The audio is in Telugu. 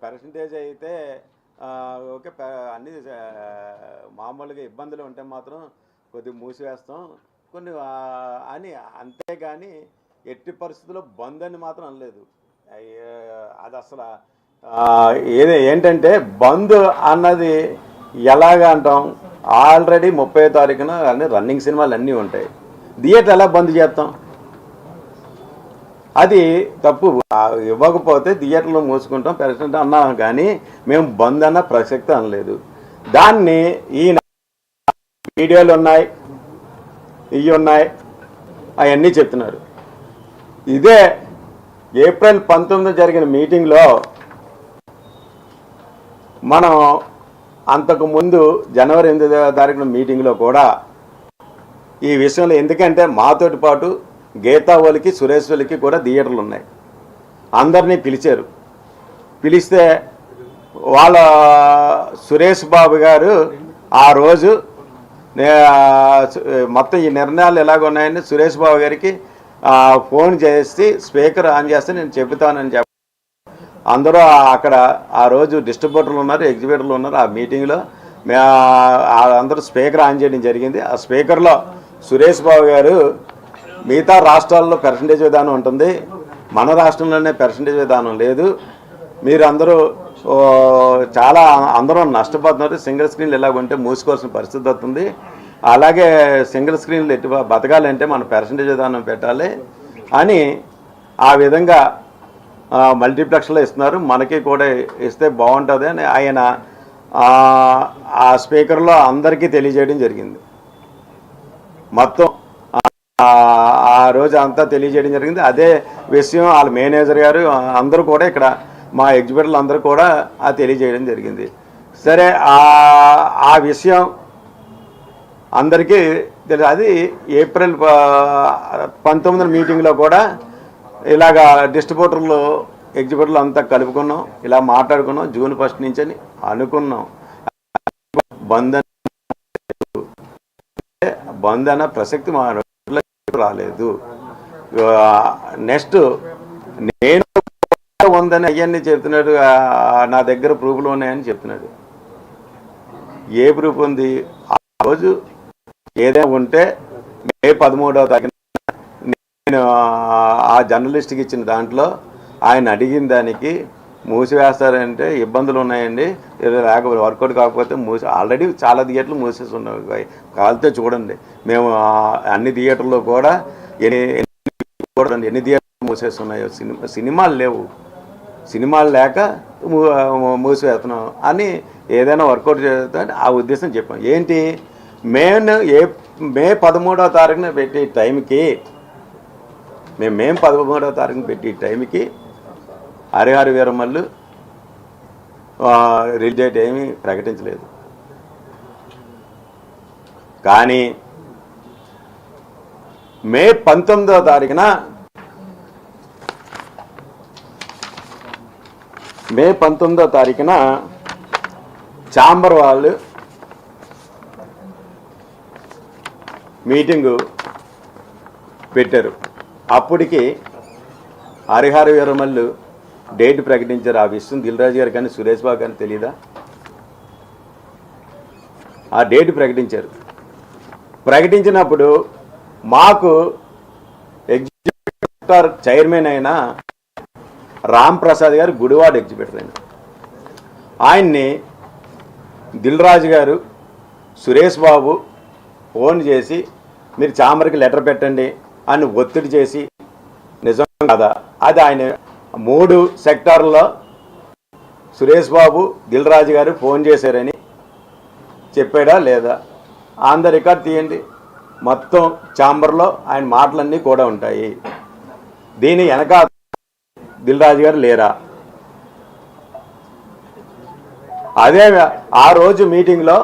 పర్సంటేజ్ అయితే ఓకే, అన్ని మామూలుగా ఇబ్బందులు ఉంటే మాత్రం కొద్దిగా మూసివేస్తాం కొన్ని అని, అంతేగాని ఎట్టి పరిస్థితుల్లో బంద్ అని మాత్రం అనలేదు. అది అసలు ఏంటంటే బంద్ అన్నది ఎలాగ అంటాం, ఆల్రెడీ 30వ తారీఖున అన్ని రన్నింగ్ సినిమాలు అన్నీ ఉంటాయి, థియేటర్ ఎలా బంద్ చేస్తాం? అది తప్పు. ఇవ్వకపోతే థియేటర్లో మూసుకుంటాం పెర్సెంట్ అన్నాం, కానీ మేము బంద్ అన్న ప్రసక్తి అనలేదు. దాన్ని ఈ వీడియోలు ఉన్నాయి, ఇవి ఉన్నాయి, అవన్నీ చెప్తున్నారు. ఇదే ఏప్రిల్ 19 జరిగిన మీటింగ్లో మనం అంతకుముందు జనవరి 8వ తారీఖున మీటింగ్లో కూడా ఈ విషయంలో, ఎందుకంటే మాతోటి పాటు గీతా వాళ్ళకి సురేష్ వాళ్ళకి కూడా థియేటర్లు ఉన్నాయి, అందరినీ పిలిచారు. పిలిస్తే వాళ్ళ సురేష్ బాబు గారు ఆ రోజు మొత్తం ఈ నిర్ణయాలు ఎలాగున్నాయని సురేష్ బాబు గారికి ఫోన్ చేసి స్పీకర్ ఆన్ చేస్తే నేను చెబుతానని చెప్పి అందరూ అక్కడ ఆ రోజు డిస్ట్రిబ్యూటర్లు ఉన్నారు, ఎగ్జిబ్యూటర్లు ఉన్నారు. ఆ మీటింగ్లో అందరూ స్పీకర్ ఆన్ చేయడం జరిగింది. ఆ స్పీకర్లో సురేష్ బాబు గారు మిగతా రాష్ట్రాల్లో పర్సంటేజ్ విధానం ఉంటుంది, మన రాష్ట్రంలోనే పర్సంటేజ్ విధానం లేదు, మీరు అందరూ చాలా అందరూ నష్టపోతున్నారు, సింగిల్ స్క్రీన్లు ఎలాగుంటే మూసుకోవాల్సిన పరిస్థితి వస్తుంది, అలాగే సింగిల్ స్క్రీన్లు ఎటు బతకాలంటే మన పర్సంటేజ్ విధానం పెట్టాలి అని ఆ విధంగా మల్టీప్లెక్స్లో ఇస్తున్నారు, మనకి కూడా ఇస్తే బాగుంటుంది అని ఆయన ఆ స్పీకర్లో అందరికీ తెలియజేయడం జరిగింది. మొత్తం ఆ రోజు అంతా తెలియజేయడం జరిగింది. అదే విషయం వాళ్ళ మేనేజర్ గారు అందరూ కూడా ఇక్కడ మా ఎగ్జిబ్యూటర్లు అందరూ కూడా తెలియజేయడం జరిగింది. సరే, ఆ విషయం అందరికీ తెలియదు. అది ఏప్రిల్ 19 మీటింగ్లో కూడా ఇలాగా డిస్ట్రిబ్యూటర్లు ఎగ్జిబ్యూటర్లు అంతా కలుపుకున్నాం, ఇలా మాట్లాడుకున్నాం, జూన్ 1 నుంచి అని అనుకున్నాం. బంద్ అన్న ప్రసక్తి మా రాలేదు. నెక్స్ట్ నేను ఉందని అయ్యన్ని చెప్తున్నాడు, నా దగ్గర ప్రూఫ్లు ఉన్నాయని చెప్తున్నాడు. ఏ ప్రూఫ్ ఉంది? ఆ రోజు ఏదైనా ఉంటే మే 13వ తారీఖున నేను ఆ జర్నలిస్ట్కి ఇచ్చిన దాంట్లో ఆయన అడిగిన దానికి మూసివేస్తారంటే ఇబ్బందులు ఉన్నాయండి, లేకపోతే వర్కౌట్ కాకపోతే ఆల్రెడీ చాలా థియేటర్లు మూసేసి ఉన్నాయి, కాలితే చూడండి. మేము అన్ని థియేటర్లో కూడా ఎన్ని థియేటర్లు మూసేసి ఉన్నాయో, సినిమాలు లేవు, సినిమాలు లేక మూసివేస్తున్నాం అని ఏదైనా వర్కౌట్ చేస్తామని ఆ ఉద్దేశం చెప్పాం. ఏంటి, మే 13వ తారీఖున పెట్టే టైంకి మే 13వ తారీఖున పెట్టే టైంకి హరిహర వీరమల్లు రిలీజ్ డేట్ ఏమీ ప్రకటించలేదు. కానీ మే 19వ తారీఖున ఛాంబర్ వాళ్ళు మీటింగు పెట్టారు. అప్పటికి హరిహర వీరమల్లు డేట్ ప్రకటించారు. ఆ విషయం దిల్ రాజు గారు కానీ సురేష్ బాబు కానీ తెలీదా? ఆ డేట్ ప్రకటించారు. ప్రకటించినప్పుడు మాకు ఎగ్జిబ్యూటర్ చైర్మన్ అయిన రామ్ ప్రసాద్ గారు గుడివాడ ఎగ్జిబ్యూటర్ అయిన ఆయన్ని దిల్ రాజు గారు సురేష్ బాబు ఫోన్ చేసి మీరు ఛాంబర్కి లెటర్ పెట్టండి అని ఒత్తిడి చేసి, నిజం కదా అది, ఆయన 3 సెక్టార్లో సురేష్ బాబు దిల్ రాజు గారు ఫోన్ చేశారని చెప్పాడా లేదా? ఆన్ ద రికార్డ్ తీయండి, మొత్తం ఛాంబర్లో ఆయన మాటలన్నీ కూడా ఉంటాయి. దీని వెనక దిల్ రాజు గారు లేరా? అదే ఆ రోజు మీటింగ్లో